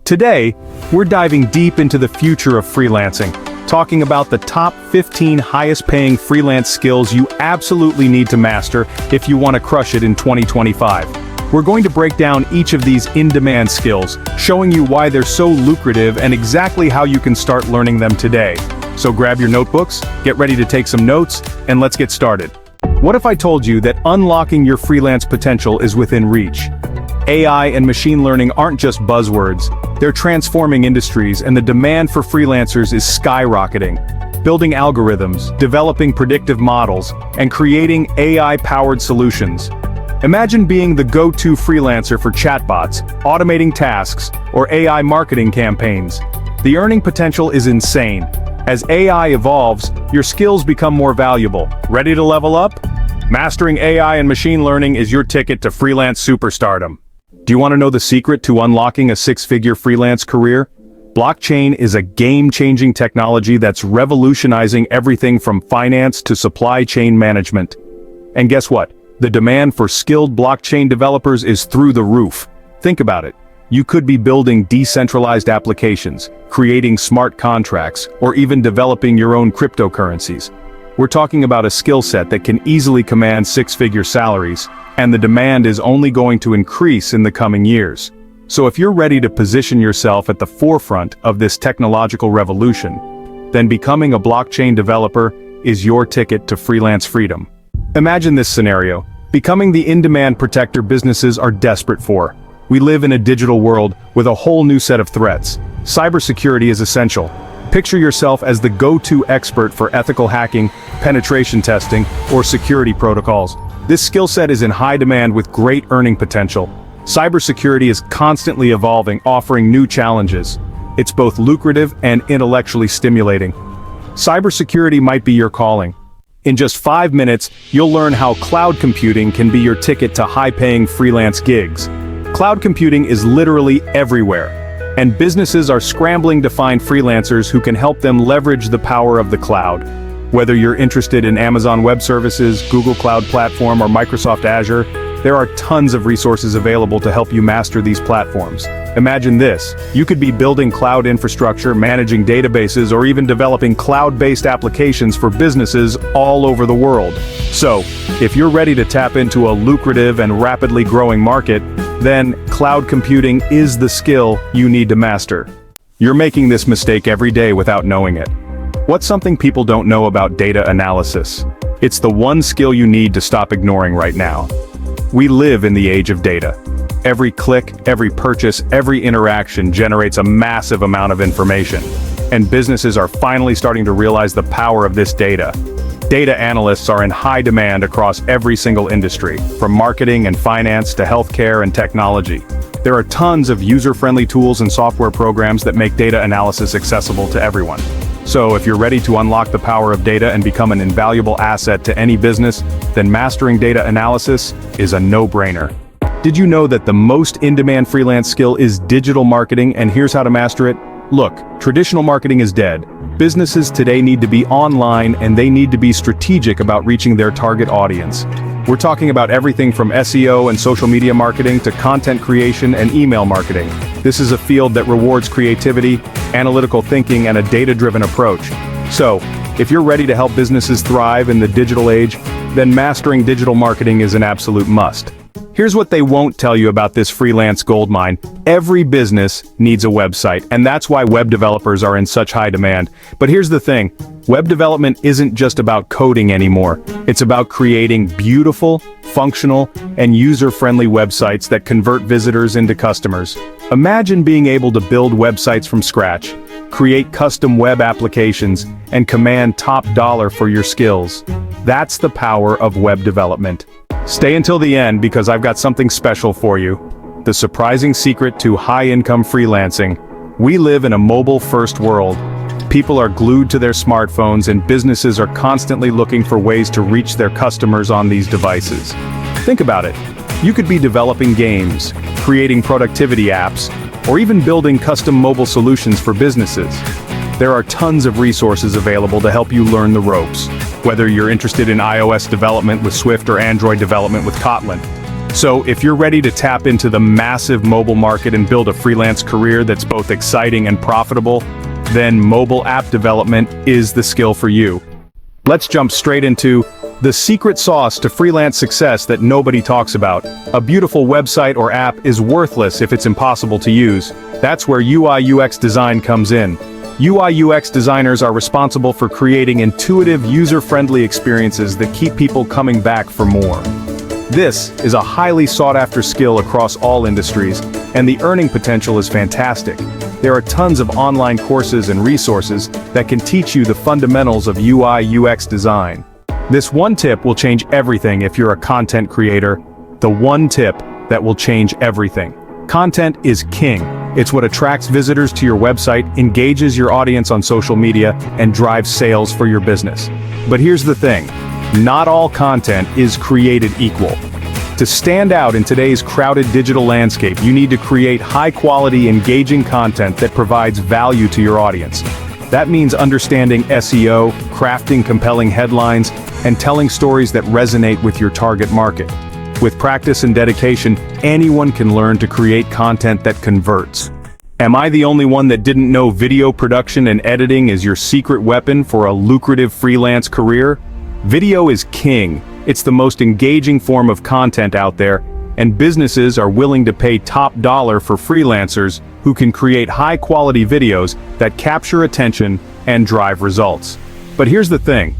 Today, we're diving deep into the future of freelancing, talking about the top 15 highest-paying freelance skills you absolutely need to master if you want to crush it in 2025. We're going to break down each of these in-demand skills, showing you why they're so lucrative and exactly how you can start learning them today. So grab your notebooks, get ready to take some notes, and let's get started. What if I told you that unlocking your freelance potential is within reach? AI and machine learning aren't just buzzwords, they're transforming industries, and the demand for freelancers is skyrocketing. Building algorithms, developing predictive models, and creating AI-powered solutions. Imagine being the go-to freelancer for chatbots, automating tasks, or AI marketing campaigns. The earning potential is insane. As AI evolves, your skills become more valuable. Ready to level up? Mastering AI and machine learning is your ticket to freelance superstardom. Do you want to know the secret to unlocking a six-figure freelance career? Blockchain is a game-changing technology that's revolutionizing everything from finance to supply chain management. And guess what? The demand for skilled blockchain developers is through the roof. Think about it. You could be building decentralized applications, creating smart contracts, or even developing your own cryptocurrencies. We're talking about a skill set that can easily command six-figure salaries, and the demand is only going to increase in the coming years. So if you're ready to position yourself at the forefront of this technological revolution, then becoming a blockchain developer is your ticket to freelance freedom. Imagine this scenario: becoming the in-demand protector businesses are desperate for. We live in a digital world with a whole new set of threats. Cybersecurity is essential. Picture yourself as the go-to expert for ethical hacking, penetration testing, or security protocols. This skill set is in high demand with great earning potential. Cybersecurity is constantly evolving, offering new challenges. It's both lucrative and intellectually stimulating. Cybersecurity might be your calling. In just 5 minutes, you'll learn how cloud computing can be your ticket to high-paying freelance gigs. Cloud computing is literally everywhere, and businesses are scrambling to find freelancers who can help them leverage the power of the cloud. Whether you're interested in Amazon Web Services, Google Cloud Platform, or Microsoft Azure, there are tons of resources available to help you master these platforms. Imagine this: you could be building cloud infrastructure, managing databases, or even developing cloud-based applications for businesses all over the world. So, if you're ready to tap into a lucrative and rapidly growing market, then cloud computing is the skill you need to master. You're making this mistake every day without knowing it. What's something people don't know about data analysis? It's the one skill you need to stop ignoring right now. We live in the age of data. Every click, every purchase, every interaction generates a massive amount of information. And businesses are finally starting to realize the power of this data. Data analysts are in high demand across every single industry, from marketing and finance to healthcare and technology. There are tons of user-friendly tools and software programs that make data analysis accessible to everyone. So if you're ready to unlock the power of data and become an invaluable asset to any business, then mastering data analysis is a no-brainer. Did you know that the most in-demand freelance skill is digital marketing, and here's how to master it? Look, traditional marketing is dead. Businesses today need to be online, and they need to be strategic about reaching their target audience. We're talking about everything from SEO and social media marketing to content creation and email marketing. This is a field that rewards creativity, analytical thinking, and a data-driven approach. So, if you're ready to help businesses thrive in the digital age, then mastering digital marketing is an absolute must. Here's what they won't tell you about this freelance goldmine. Every business needs a website, and that's why web developers are in such high demand. But here's the thing: web development isn't just about coding anymore. It's about creating beautiful, functional, and user-friendly websites that convert visitors into customers. Imagine being able to build websites from scratch, create custom web applications, and command top dollar for your skills. That's the power of web development. Stay until the end because I've got something special for you. The surprising secret to high-income freelancing. We live in a mobile-first world. People are glued to their smartphones, and businesses are constantly looking for ways to reach their customers on these devices. Think about it. You could be developing games, creating productivity apps, or even building custom mobile solutions for businesses. There are tons of resources available to help you learn the ropes. Whether you're interested in iOS development with Swift or Android development with Kotlin, So if you're ready to tap into the massive mobile market and build a freelance career that's both exciting and profitable, then mobile app development is the skill for you. Let's jump straight into the secret sauce to freelance success that nobody talks about. A beautiful website or app is worthless if it's impossible to use. That's where UI/UX design comes in. UI/UX designers are responsible for creating intuitive, user-friendly experiences that keep people coming back for more. This is a highly sought-after skill across all industries, and the earning potential is fantastic. There are tons of online courses and resources that can teach you the fundamentals of UI/UX design. This one tip will change everything if you're a content creator. The one tip that will change everything. Content is king. It's what attracts visitors to your website, engages your audience on social media, and drives sales for your business. But here's the thing. Not all content is created equal. To stand out in today's crowded digital landscape, you need to create high-quality, engaging content that provides value to your audience. That means understanding SEO, crafting compelling headlines, and telling stories that resonate with your target market. With practice and dedication, anyone can learn to create content that converts. Am I the only one that didn't know video production and editing is your secret weapon for a lucrative freelance career? Video is king. It's the most engaging form of content out there, and businesses are willing to pay top dollar for freelancers who can create high-quality videos that capture attention and drive results. But here's the thing.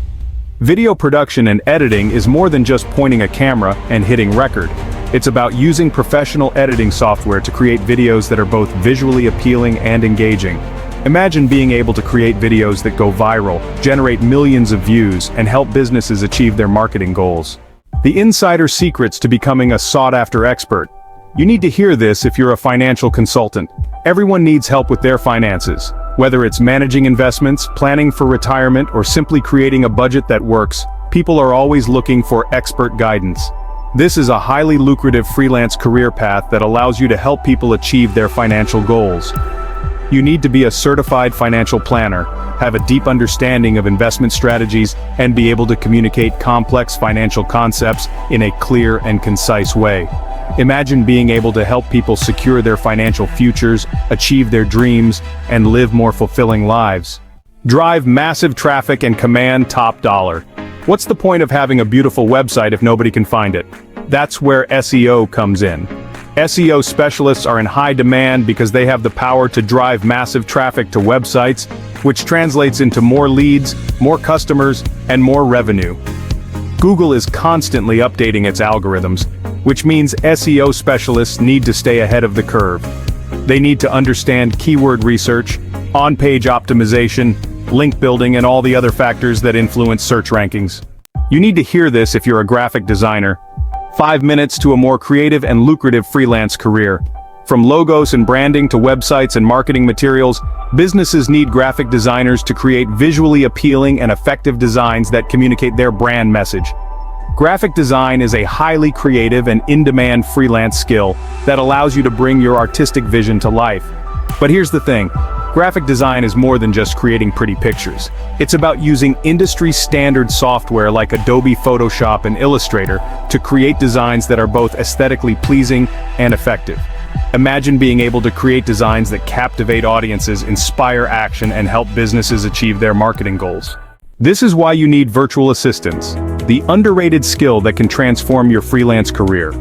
Video production and editing is more than just pointing a camera and hitting record. It's about using professional editing software to create videos that are both visually appealing and engaging. Imagine being able to create videos that go viral, generate millions of views, and help businesses achieve their marketing goals. The insider secrets to becoming a sought-after expert. You need to hear this if you're a financial consultant. Everyone needs help with their finances. Whether it's managing investments, planning for retirement, or simply creating a budget that works, people are always looking for expert guidance. This is a highly lucrative freelance career path that allows you to help people achieve their financial goals. You need to be a certified financial planner, have a deep understanding of investment strategies, and be able to communicate complex financial concepts in a clear and concise way. Imagine being able to help people secure their financial futures, achieve their dreams, and live more fulfilling lives. Drive massive traffic and command top dollar. What's the point of having a beautiful website if nobody can find it? That's where SEO comes in. SEO specialists are in high demand because they have the power to drive massive traffic to websites, which translates into more leads, more customers, and more revenue. Google is constantly updating its algorithms, which means SEO specialists need to stay ahead of the curve. They need to understand keyword research, on-page optimization, link building, and all the other factors that influence search rankings. You need to hear this if you're a graphic designer. 5 minutes to a more creative and lucrative freelance career. From logos and branding to websites and marketing materials, businesses need graphic designers to create visually appealing and effective designs that communicate their brand message. Graphic design is a highly creative and in-demand freelance skill that allows you to bring your artistic vision to life. But here's the thing. Graphic design is more than just creating pretty pictures. It's about using industry-standard software like Adobe Photoshop and Illustrator to create designs that are both aesthetically pleasing and effective. Imagine being able to create designs that captivate audiences, inspire action, and help businesses achieve their marketing goals. This is why you need virtual assistants, the underrated skill that can transform your freelance career.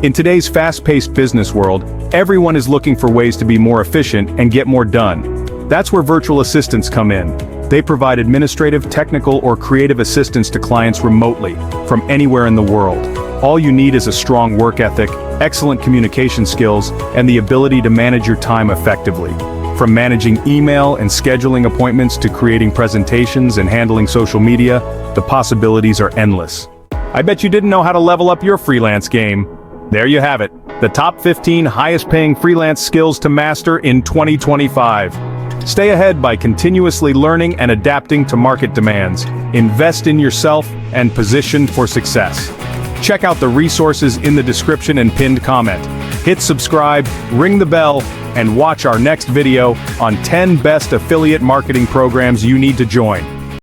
In today's fast-paced business world, everyone is looking for ways to be more efficient and get more done. That's where virtual assistants come in. They provide administrative, technical, or creative assistance to clients remotely, from anywhere in the world. All you need is a strong work ethic, excellent communication skills, and the ability to manage your time effectively. From managing email and scheduling appointments to creating presentations and handling social media, the possibilities are endless. I bet you didn't know how to level up your freelance game. There you have it, the top 15 highest-paying freelance skills to master in 2025. Stay ahead by continuously learning and adapting to market demands. Invest in yourself and position for success. Check out the resources in the description and pinned comment. Hit subscribe, ring the bell, and watch our next video on 10 best affiliate marketing programs you need to join.